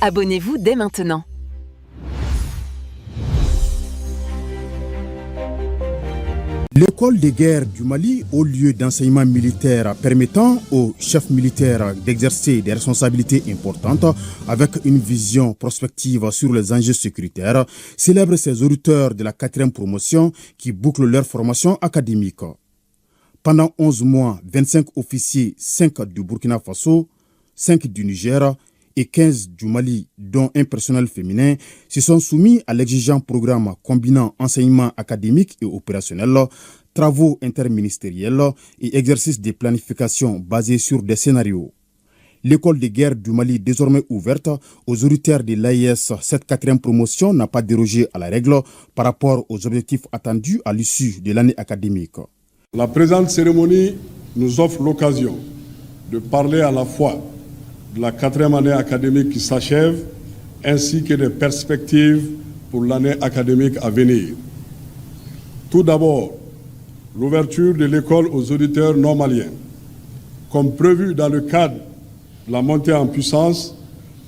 Abonnez-vous dès maintenant. L'école de guerre du Mali, au lieu d'enseignement militaire permettant aux chefs militaires d'exercer des responsabilités importantes avec une vision prospective sur les enjeux sécuritaires, célèbre ses auditeurs de la 4e promotion qui bouclent leur formation académique. Pendant 11 mois, 25 officiers, 5 du Burkina Faso, 5 du Niger et 15 du Mali, dont un personnel féminin, se sont soumis à l'exigeant programme combinant enseignement académique et opérationnel, travaux interministériels et exercices de planification basés sur des scénarios. L'école de guerre du Mali, désormais ouverte aux auditeurs de l'AIS, cette 4e promotion n'a pas dérogé à la règle par rapport aux objectifs attendus à l'issue de l'année académique. La présente cérémonie nous offre l'occasion de parler à la fois de la 4e année académique qui s'achève, ainsi que des perspectives pour l'année académique à venir. Tout d'abord, l'ouverture de l'école aux auditeurs non maliens. Comme prévu dans le cadre de la montée en puissance,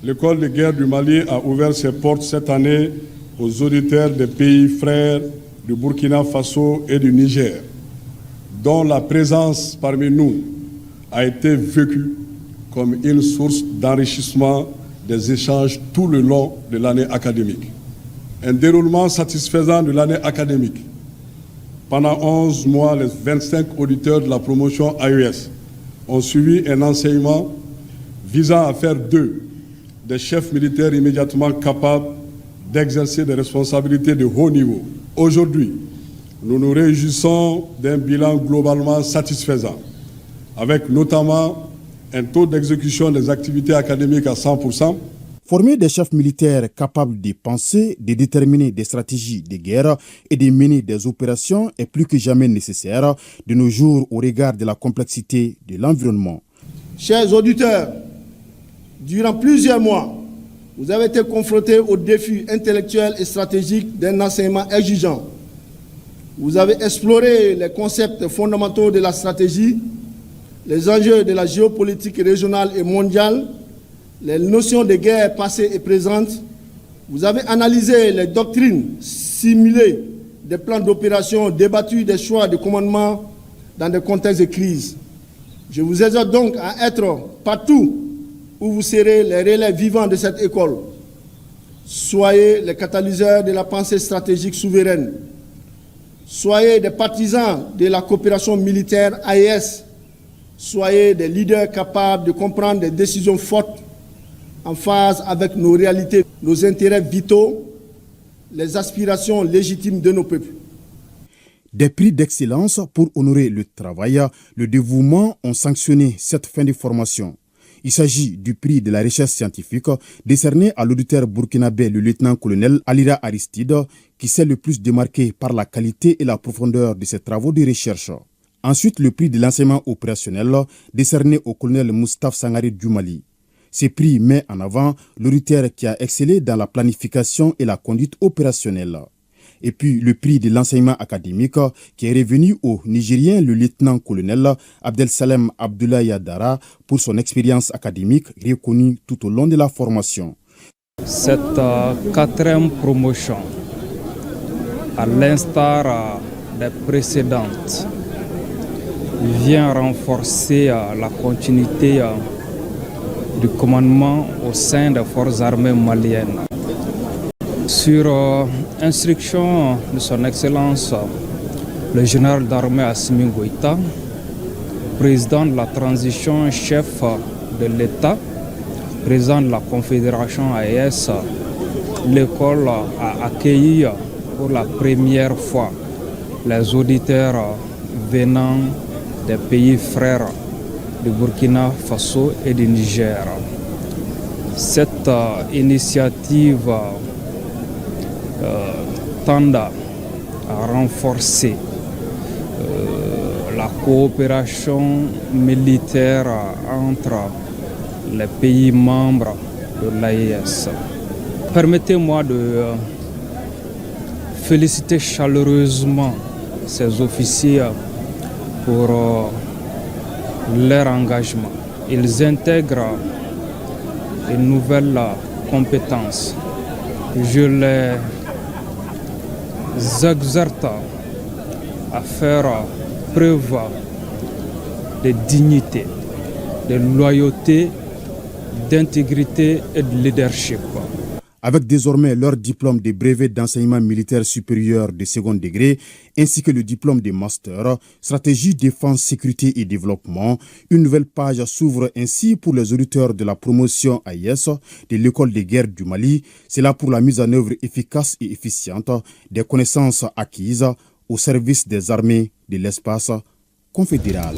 l'école de guerre du Mali a ouvert ses portes cette année aux auditeurs des pays frères du Burkina Faso et du Niger, dont la présence parmi nous a été vécue comme une source d'enrichissement des échanges tout le long de l'année académique. Un déroulement satisfaisant de l'année académique. Pendant 11 mois, les 25 auditeurs de la promotion AES ont suivi un enseignement visant à faire d'eux des chefs militaires immédiatement capables d'exercer des responsabilités de haut niveau. Aujourd'hui, nous nous réjouissons d'un bilan globalement satisfaisant, avec notamment un taux d'exécution des activités académiques à 100%. Former des chefs militaires capables de penser, de déterminer des stratégies de guerre et de mener des opérations est plus que jamais nécessaire de nos jours au regard de la complexité de l'environnement. Chers auditeurs, durant plusieurs mois, vous avez été confrontés aux défis intellectuels et stratégiques d'un enseignement exigeant. Vous avez exploré les concepts fondamentaux de la stratégie, les enjeux de la géopolitique régionale et mondiale, les notions de guerre passées et présentes. Vous avez analysé les doctrines, simulé des plans d'opération, débattu des choix de commandement dans des contextes de crise. Je vous exhorte donc à être partout où vous serez les relais vivants de cette école. Soyez les catalyseurs de la pensée stratégique souveraine. Soyez des partisans de la coopération militaire AES. Soyez des leaders capables de comprendre des décisions fortes en phase avec nos réalités, nos intérêts vitaux, les aspirations légitimes de nos peuples. Des prix d'excellence pour honorer le travail, le dévouement ont sanctionné cette fin de formation. Il s'agit du prix de la recherche scientifique décerné à l'auditeur burkinabé, le lieutenant-colonel Alira Aristide, qui s'est le plus démarqué par la qualité et la profondeur de ses travaux de recherche. Ensuite, le prix de l'enseignement opérationnel décerné au colonel Moustapha Sangari du Mali. Ce prix met en avant l'auditeur qui a excellé dans la planification et la conduite opérationnelle. Et puis le prix de l'enseignement académique qui est revenu au Nigérien, le lieutenant-colonel Abdelsalem Abdoulaye Dara, pour son expérience académique reconnue tout au long de la formation. Cette 4e promotion, à l'instar des précédentes, vient renforcer la continuité du commandement au sein des forces armées maliennes. Sur instruction de son Excellence, le général d'armée Assimi Goïta, président de la transition, chef de l'État, président de la Confédération AES, l'école a accueilli pour la première fois les auditeurs venant des pays frères du Burkina Faso et du Niger. Cette initiative tend à renforcer la coopération militaire entre les pays membres de l'AES. Permettez-moi de féliciter chaleureusement ces officiers pour leur engagement. Ils intègrent une nouvelle compétences. Je les exhorte à faire preuve de dignité, de loyauté, d'intégrité et de leadership. Avec désormais leur diplôme de brevet d'enseignement militaire supérieur de second degré, ainsi que le diplôme de master, stratégie défense, sécurité et développement, une nouvelle page s'ouvre ainsi pour les auditeurs de la promotion AIS de l'école de guerre du Mali. C'est là pour la mise en œuvre efficace et efficiente des connaissances acquises au service des armées de l'espace confédéral.